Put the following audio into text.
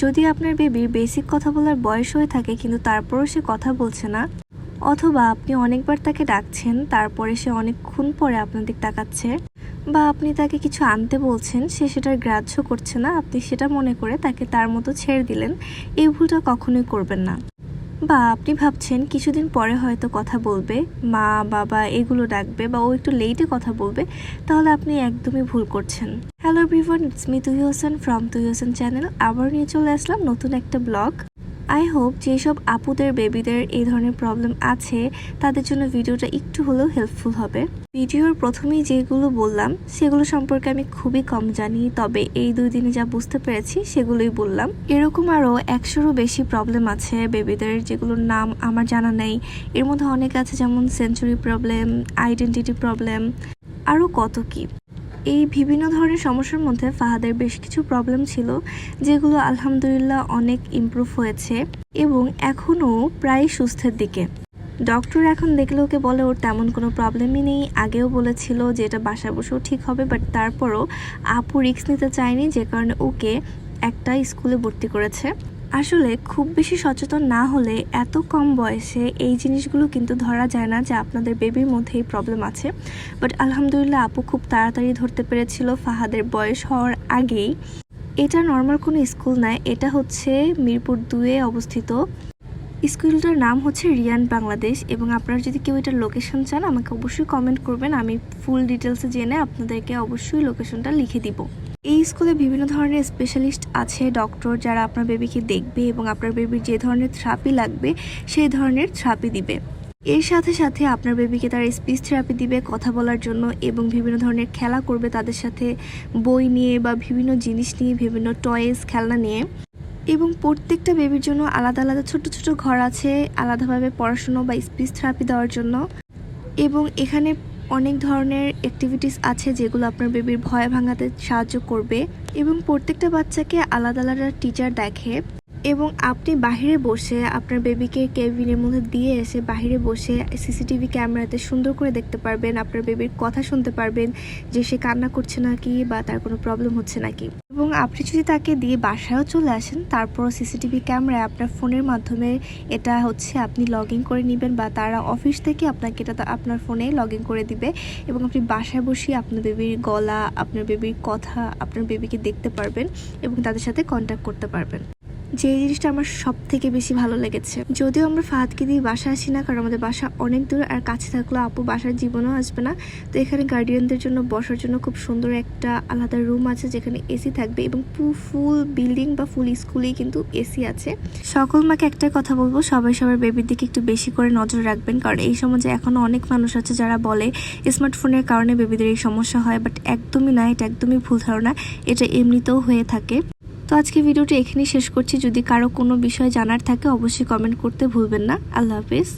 যদি আপনার বেবির বেসিক কথা বলার বয়স হয়ে থাকে কিন্তু তারপরও সে কথা বলছে না, অথবা আপনি অনেকবার তাকে ডাকছেন তারপরে সে অনেকক্ষণ পরে আপনার দিক তাকাচ্ছে, বা আপনি তাকে কিছু আনতে বলছেন সে সেটার গ্রাহ্য করছে না, আপনি সেটা মনে করে তাকে তার মতো ছেড়ে দিলেন, এই ভুলটা কখনোই করবেন না। বা আপনি ভাবছেন কিছুদিন পরে হয়তো কথা বলবে, মা বাবা এগুলো ডাকবে, বা ও একটু লেটে কথা বলবে, তাহলে আপনি একদমই ভুল করছেন। Hello everyone, it's me Tuhi Hossain from Tuhi Hossain channel. আবার নিয়ে চলে আসলাম নতুন একটা ব্লগ। আই হোপ যেসব আপুদের বেবিদের এই ধরনের প্রবলেম আছে তাদের জন্য ভিডিওটা একটু হলেও হেল্পফুল হবে। ভিডিওর প্রথমেই যেগুলো বললাম সেগুলো সম্পর্কে আমি খুবই কম জানি, তবে এই 2 দিনে যা বুঝতে পেরেছি সেগুলোই বললাম। এরকম আরও 100-রও বেশি প্রবলেম আছে বেবিদের, যেগুলোর নাম আমার জানা নেই। এর মধ্যে অনেক আছে, যেমন সেঞ্চুরি প্রবলেম, আইডেন্টিটি প্রবলেম, আরও কত কি। এই বিভিন্ন ধরনের সমস্যার মধ্যে ফাহাদের বেশ কিছু প্রবলেম ছিল, যেগুলো আলহামদুলিল্লাহ অনেক ইমপ্রুভ হয়েছে এবং এখনও প্রায় সুস্থের দিকে। ডক্টর এখন দেখলে ওকে বলে ওর তেমন কোনো প্রবলেমই নেই। আগেও বলেছিল যে এটা বাসায় বসেও ঠিক হবে, বাট তারপরও আপু রিস্ক নিতে চায়নি, যে কারণে ওকে একটা স্কুলে ভর্তি করেছে। আসলে খুব বেশি সচেতন না হলে এত কম বয়সে এই জিনিসগুলো কিন্তু ধরা যায় না যে আপনাদের বেবির মধ্যে এই প্রবলেম আছে। বাট আলহামদুলিল্লাহ আপু খুব তাড়াতাড়ি ধরতে পেরেছিল ফাহাদের বয়স হওয়ার আগেই। এটা নর্মাল কোনো স্কুল নয়, এটা হচ্ছে মিরপুর 2-এ অবস্থিত। স্কুলটার নাম হচ্ছে রিয়ান বাংলাদেশ, এবং আপনারা যদি কেউ এটার লোকেশন চান আমাকে অবশ্যই কমেন্ট করবেন, আমি ফুল ডিটেলসে জেনে আপনাদেরকে অবশ্যই লোকেশনটা লিখে দিব। এই স্কুলে বিভিন্ন ধরনের স্পেশালিস্ট আছে, ডক্টর, যারা আপনার বেবিকে দেখবে এবং আপনার বেবির যে ধরনের থেরাপি লাগবে সেই ধরনের থেরাপি দিবে। এর সাথে সাথে আপনার বেবিকে তার স্পিচ থেরাপি দিবে কথা বলার জন্য, এবং বিভিন্ন ধরনের খেলা করবে তাদের সাথে, বই নিয়ে বা বিভিন্ন জিনিস নিয়ে, বিভিন্ন টয়েস খেলনা নিয়ে। এবং প্রত্যেকটা বেবির জন্য আলাদা আলাদা ছোট ছোট ঘর আছে আলাদাভাবে পড়াশুনো বা স্পিচ থেরাপি দেওয়ার জন্য। এবং এখানে অনেক ধরনের অ্যাক্টিভিটিস আছে যেগুলো আপনার বেবির ভয় ভাঙাতে সাহায্য করবে, এবং প্রত্যেকটা বাচ্চাকে আলাদা আলাদা টিচার দেখে। এবং আপনি বাহিরে বসে আপনার বেবিকে কেবিনের মধ্যে দিয়ে এসে বাহিরে বসে সিসিটিভি ক্যামেরাতে সুন্দর করে দেখতে পারবেন, আপনার বেবির কথা শুনতে পারবেন যে সে কান্না করছে নাকি বা তার কোনো প্রবলেম হচ্ছে নাকি। এবং আপনি যদি তাকে দিয়ে বাসায়ও চলে আসেন, তারপর সিসিটিভি ক্যামেরায় আপনার ফোনের মাধ্যমে এটা হচ্ছে আপনি লগ ইন করে নেবেন, বা তারা অফিস থেকে আপনাকে এটা আপনার ফোনে লগ ইন করে দিবে, এবং আপনি বাসায় বসে আপনার বেবির গলা, আপনার বেবির কথা, আপনার বেবিকে দেখতে পারবেন এবং তাদের সাথে কন্ট্যাক্ট করতে পারবেন। যে জিনিসটা আমার সব থেকে বেশি ভালো লেগেছে। যদিও আমরা ফাহাদকে দিয়ে বাসা আসি না, কারণ আমাদের বাসা অনেক দূর, আর কাছে থাকলেও আপু বাসার জীবনেও আসবে না। তো এখানে গার্ডিয়ানদের জন্য বসার জন্য খুব সুন্দর একটা আলাদা রুম আছে যেখানে এসি থাকবে, এবং ফুল বিল্ডিং বা ফুল স্কুলেই কিন্তু এসি আছে। সকল মাকে একটাই কথা বলবো, সবাই সবার বেবির দিকে একটু বেশি করে নজর রাখবেন, কারণ এই সমাজে এখনো অনেক মানুষ আছে যারা বলে স্মার্টফোনের কারণে বেবিদের এই সমস্যা হয়, বাট একদমই না, এটা একদমই ভুল ধারণা, এটা এমনিতেও হয়ে থাকে। তো আজকে ভিডিওটি এখানেই শেষ করছি। যদি কারো কোনো বিষয় জানার থাকে অবশ্যই কমেন্ট করতে ভুলবেন না। আল্লাহ হাফেজ।